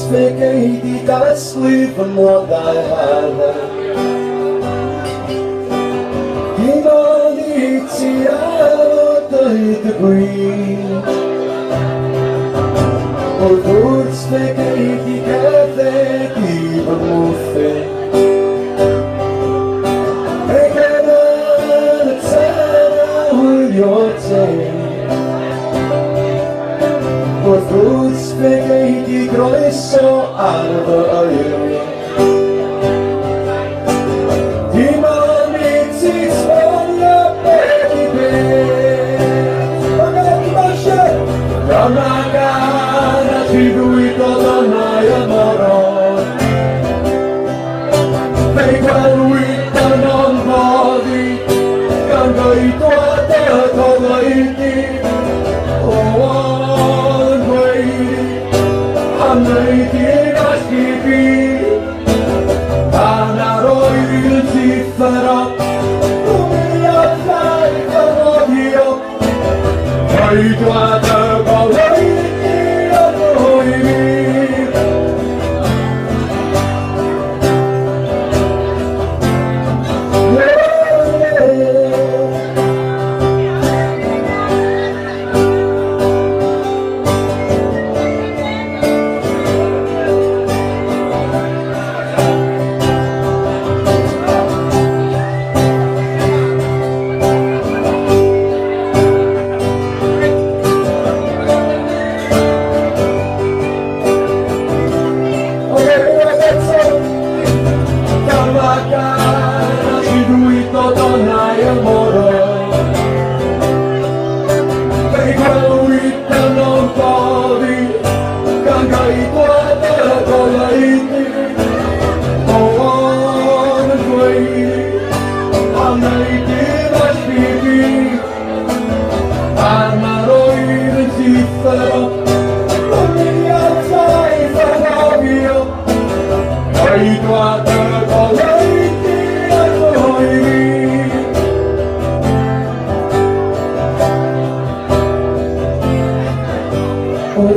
Spaghetti got sleep and what I had. Humanity out the green. Or good spaghetti cafe even muffin. I cannot tell with your tail. Or good spaghetti grosso out of you.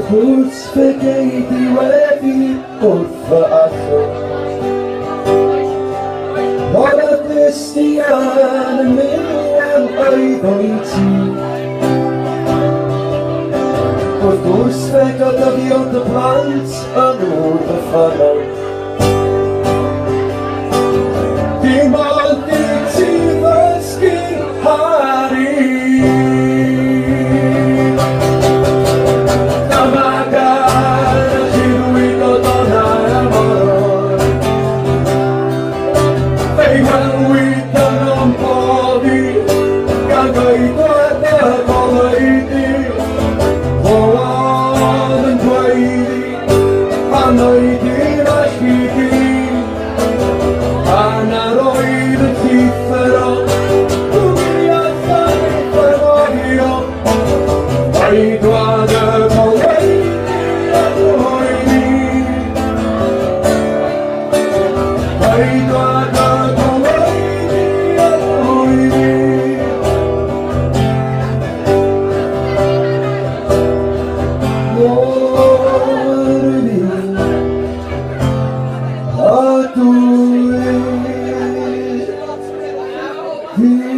Good spaghetti ready for us. What a Christian million I don't see. But good spaghetti on the plants and all the funnel. Tu